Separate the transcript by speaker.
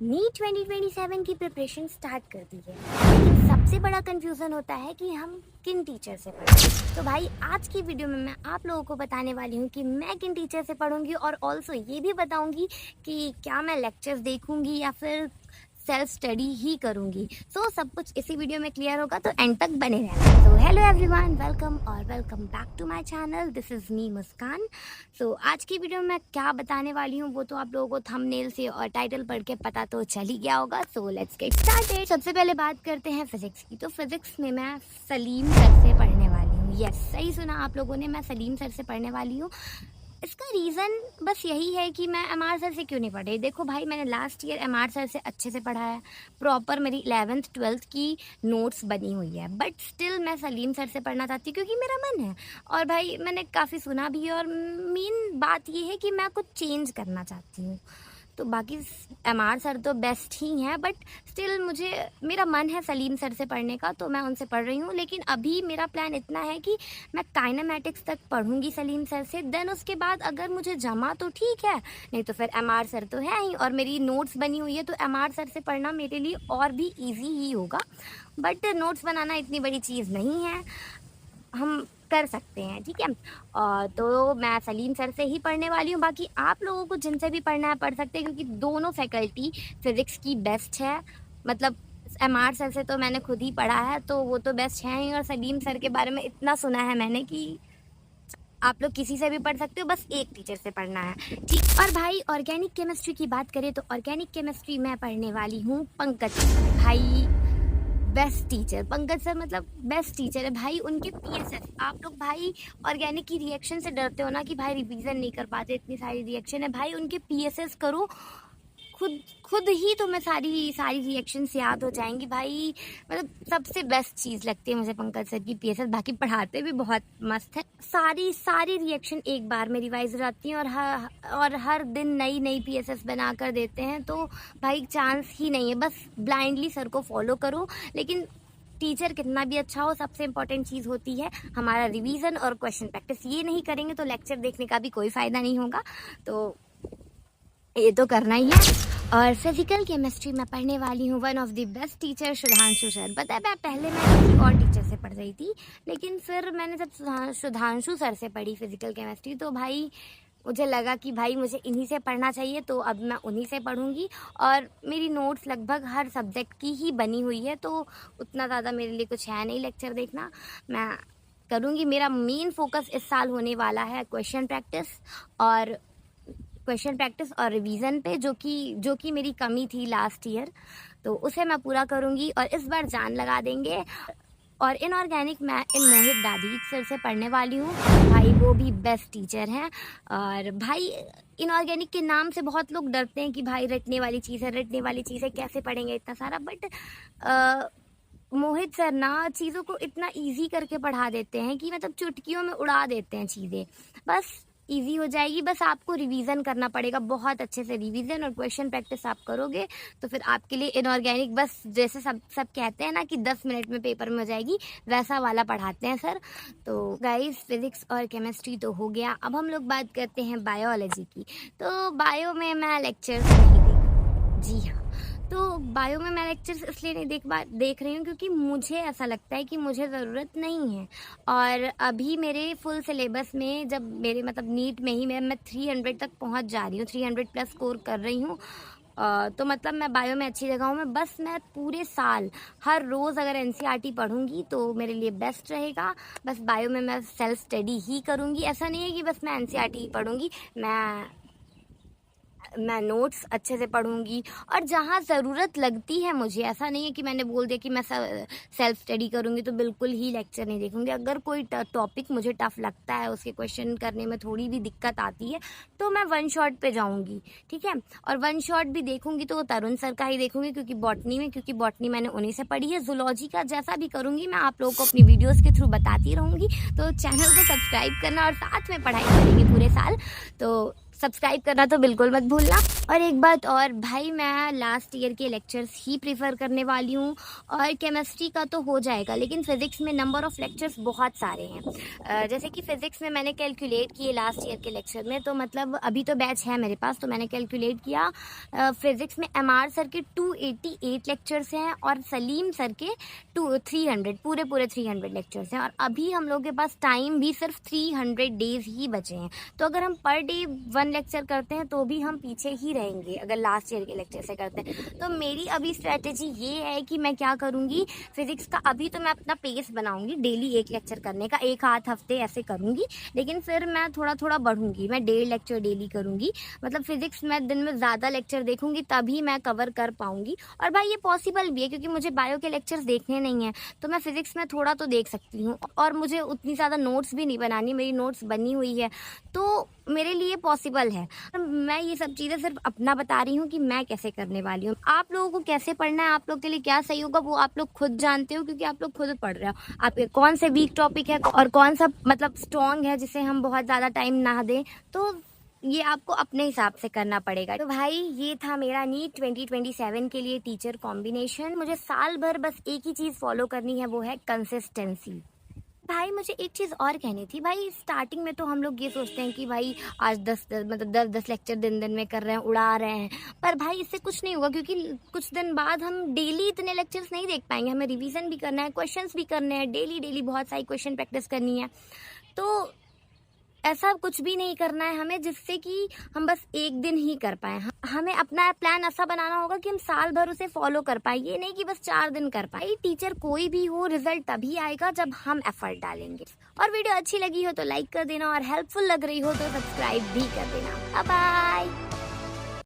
Speaker 1: NEET 2027 की preparation start कर दी है, लेकिन सबसे बड़ा कंफ्यूजन होता है कि हम किन टीचर से पढ़ें। तो भाई आज की वीडियो में मैं आप लोगों को बताने वाली हूँ कि मैं किन टीचर से पढ़ूंगी और ऑल्सो ये भी बताऊंगी कि क्या मैं लेक्चर्स देखूंगी या फिर सेल्फ स्टडी ही करूंगी। सो सब कुछ इसी वीडियो में क्लियर होगा, तो एंड तक बने रहना। So hello everyone, welcome back to my channel. This is me Muskan. So आज की वीडियो में मैं क्या बताने वाली हूँ वो तो आप लोगों को थंबनेल से और टाइटल पढ़ के पता तो चल ही गया होगा। So let's get started. सबसे पहले बात करते हैं फिजिक्स की। तो फिजिक्स में मैं सलीम सर से पढ़ने वाली हूँ। यस, सही सुना आप लोगों ने, मैं सलीम सर से पढ़ने वाली हूँ। इसका रीज़न बस यही है कि मैं एमआर सर से क्यों नहीं पढ़ी। देखो भाई, मैंने लास्ट ईयर एमआर सर से अच्छे से पढ़ा है, प्रॉपर मेरी 11th 12th की नोट्स बनी हुई है, बट स्टिल मैं सलीम सर से पढ़ना चाहती हूँ क्योंकि मेरा मन है। और भाई मैंने काफ़ी सुना भी है और मेन बात ये है कि मैं कुछ चेंज करना चाहती हूँ। तो बाकी एमआर सर तो बेस्ट ही हैं, बट स्टिल मेरा मन है सलीम सर से पढ़ने का, तो मैं उनसे पढ़ रही हूँ। लेकिन अभी मेरा प्लान इतना है कि मैं काइनेमैटिक्स तक पढ़ूंगी सलीम सर से, देन उसके बाद अगर मुझे जमा तो ठीक है, नहीं तो फिर एमआर सर तो है ही और मेरी नोट्स बनी हुई है, तो एमआर सर से पढ़ना मेरे लिए और भी ईजी ही होगा। बट नोट्स बनाना इतनी बड़ी चीज़ नहीं है, हम कर सकते हैं, ठीक है। तो मैं सलीम सर से ही पढ़ने वाली हूँ। बाकी आप लोगों को जिनसे भी पढ़ना है पढ़ सकते हैं, क्योंकि दोनों फैकल्टी फिज़िक्स की बेस्ट है। मतलब एमआर सर से तो मैंने खुद ही पढ़ा है, तो वो तो बेस्ट है ही, और सलीम सर के बारे में इतना सुना है मैंने कि आप लोग किसी से भी पढ़ सकते हो, बस एक टीचर से पढ़ना है, ठीक। और भाई ऑर्गेनिक केमिस्ट्री की बात करें तो ऑर्गेनिक केमिस्ट्री मैं पढ़ने वाली हूँ पंकज भाई। बेस्ट टीचर पंकज सर, मतलब बेस्ट टीचर है भाई। उनके पीएसएस, आप लोग भाई ऑर्गेनिक की रिएक्शन से डरते हो ना कि भाई रिवीजन नहीं कर पाते, इतनी सारी रिएक्शन है भाई, उनके पीएसएस करो, खुद खुद ही तुम्हें सारी सारी रिएक्शंस याद हो जाएंगी भाई। मतलब सबसे बेस्ट चीज़ लगती है मुझे पंकज सर की पीएसएस। बाकी पढ़ाते भी बहुत मस्त है, सारी सारी रिएक्शन एक बार में रिवाइज हो जाती हैं और हर दिन नई नई पीएसएस बना कर देते हैं। तो भाई चांस ही नहीं है, बस ब्लाइंडली सर को फॉलो करो। लेकिन टीचर कितना भी अच्छा हो, सबसे इम्पोर्टेंट चीज़ होती है हमारा रिवीजन और क्वेश्चन प्रैक्टिस। ये नहीं करेंगे तो लेक्चर देखने का भी कोई फ़ायदा नहीं होगा, तो ये तो करना ही है। और फिजिकल केमिस्ट्री में पढ़ने वाली हूँ one of the best teacher Sudhanshu sir. पता है मैं किसी और टीचर से पढ़ रही थी, लेकिन फिर मैंने जब सुधांशु सर से पढ़ी फिजिकल केमिस्ट्री, तो भाई मुझे लगा कि भाई मुझे इन्हीं से पढ़ना चाहिए, तो अब मैं उन्हीं से पढ़ूंगी। और मेरी नोट्स लगभग हर सब्जेक्ट की ही बनी हुई है, तो उतना ज़्यादा मेरे लिए कुछ है नहीं लेक्चर देखना, मैं करूँगी। मेरा मेन फोकस इस साल होने वाला है क्वेश्चन प्रैक्टिस और रिवीजन पे, जो कि मेरी कमी थी लास्ट ईयर, तो उसे मैं पूरा करूँगी और इस बार जान लगा देंगे। और इनऑर्गेनिक मैं इन मोहित दादीज सर से पढ़ने वाली हूँ भाई, वो भी बेस्ट टीचर हैं। और भाई इनऑर्गेनिक के नाम से बहुत लोग डरते हैं कि भाई रटने वाली चीज़ है, कैसे पढ़ेंगे इतना सारा, बट मोहित सर ना चीज़ों को इतना इजी करके पढ़ा देते हैं कि मतलब चुटकियों में उड़ा देते हैं चीज़ें, बस इजी हो जाएगी। बस आपको रिवीजन करना पड़ेगा, बहुत अच्छे से रिवीजन और क्वेश्चन प्रैक्टिस आप करोगे तो फिर आपके लिए इनऑर्गेनिक, बस जैसे सब कहते हैं ना कि 10 मिनट में पेपर में हो जाएगी, वैसा वाला पढ़ाते हैं सर। तो गाइस फिजिक्स और केमिस्ट्री तो हो गया, अब हम लोग बात करते हैं बायोलॉजी की। तो बायो में मैं लेक्चर्स नहीं जी हाँ, तो बायो में मैं लेक्चर्स इसलिए नहीं देख रही हूँ क्योंकि मुझे ऐसा लगता है कि मुझे ज़रूरत नहीं है। और अभी मेरे फुल सिलेबस में, जब मेरे मतलब नीट में ही मैं 300 तक पहुँच जा रही हूँ, 300 प्लस स्कोर कर रही हूँ। तो मतलब मैं बायो में अच्छी जगह हूँ। मैं पूरे साल हर रोज़ अगर एनसीईआरटी पढ़ूंगी तो मेरे लिए बेस्ट रहेगा। बस बायो में मैं सेल्फ स्टडी ही करूँगी, ऐसा नहीं है कि बस मैं एनसीईआरटी ही पढ़ूंगी, मैं नोट्स अच्छे से पढ़ूंगी और जहाँ ज़रूरत लगती है मुझे, ऐसा नहीं है कि मैंने बोल दिया कि मैं सेल्फ स्टडी करूंगी तो बिल्कुल ही लेक्चर नहीं देखूंगी। अगर कोई टॉपिक मुझे टफ़ लगता है, उसके क्वेश्चन करने में थोड़ी भी दिक्कत आती है, तो मैं वन शॉट पे जाऊंगी, ठीक है। और वन शॉट भी देखूंगी तो तरुण सर का ही देखूंगी, क्योंकि बॉटनी मैंने उन्हीं से पढ़ी है। जूलॉजी का जैसा भी करूंगी मैं आप लोगों को अपनी वीडियोज़ के थ्रू बताती रहूँगी, तो चैनल को सब्सक्राइब करना और साथ में पढ़ाई करेंगे पूरे साल, तो सब्सक्राइब करना तो बिल्कुल मत भूलना। और एक बात और भाई, मैं लास्ट ईयर के लेक्चर्स ही प्रीफर करने वाली हूँ। और केमिस्ट्री का तो हो जाएगा, लेकिन फिज़िक्स में नंबर ऑफ़ लेक्चर्स बहुत सारे हैं। जैसे कि फ़िज़िक्स में मैंने कैलकुलेट किए लास्ट ईयर के लेक्चर में, तो मतलब अभी तो बैच है मेरे पास, तो मैंने कैलकुलेट किया फिज़िक्स में MR सर के 288 लेक्चर्स हैं और सलीम सर के 300 पूरे 300 लेक्चर्स हैं। और अभी हम लोग के पास टाइम भी सिर्फ 300 डेज़ ही बचे हैं। तो अगर हम पर डे 1 लेक्चर करते हैं तो भी हम पीछे ही रहेंगे अगर लास्ट ईयर के लेक्चर से करते हैं। तो मेरी अभी स्ट्रेटेजी ये है कि मैं क्या करूँगी, फिज़िक्स का अभी तो मैं अपना पेस बनाऊँगी डेली 1 लेक्चर करने का, 1 आध हफ्ते ऐसे करूँगी। लेकिन फिर मैं थोड़ा थोड़ा बढ़ूँगी, मैं 1.5 लेक्चर डेली करूँगी। मतलब फिज़िक्स मैं दिन में ज़्यादा लेक्चर देखूँगी तभी मैं कवर कर पाऊँगी। और भाई ये पॉसिबल भी है क्योंकि मुझे बायो के लेक्चर्स देखने नहीं हैं, तो मैं फिज़िक्स में थोड़ा तो देख सकती हूँ। और मुझे उतनी ज़्यादा नोट्स भी नहीं बनानी, मेरी नोट्स बनी हुई है, तो मेरे लिए पॉसिबल है। मैं ये सब चीज़ें सिर्फ अपना बता रही हूँ कि मैं कैसे करने वाली हूँ। आप लोगों को कैसे पढ़ना है, आप लोग के लिए क्या सही होगा, वो आप लोग खुद जानते हो, क्योंकि आप लोग खुद पढ़ रहे हो। आपके कौन से वीक टॉपिक है और कौन सा मतलब स्ट्रॉन्ग है जिसे हम बहुत ज़्यादा टाइम ना दें, तो ये आपको अपने हिसाब से करना पड़ेगा। तो भाई ये था मेरा नीट 2027 के लिए टीचर कॉम्बिनेशन। मुझे साल भर बस एक ही चीज़ फॉलो करनी है, वो है कंसिस्टेंसी। भाई मुझे एक चीज़ और कहनी थी। भाई स्टार्टिंग में तो हम लोग ये सोचते हैं कि भाई आज 10 लेक्चर दिन में कर रहे हैं, उड़ा रहे हैं। पर भाई इससे कुछ नहीं होगा, क्योंकि कुछ दिन बाद हम डेली इतने लेक्चर्स नहीं देख पाएंगे। हमें रिवीजन भी करना है, क्वेश्चंस भी करने हैं, डेली बहुत सारी क्वेश्चन प्रैक्टिस करनी है। तो ऐसा कुछ भी नहीं करना है हमें जिससे कि हम बस एक दिन ही कर पाएँ। हमें अपना प्लान ऐसा बनाना होगा कि हम साल भर उसे फॉलो कर पाएँ, ये नहीं कि बस 4 दिन कर पाएँ। टीचर कोई भी हो, रिजल्ट तभी आएगा जब हम एफर्ट डालेंगे। और वीडियो अच्छी लगी हो तो लाइक कर देना, और हेल्पफुल लग रही हो तो सब्सक्राइब भी कर देना। Bye bye.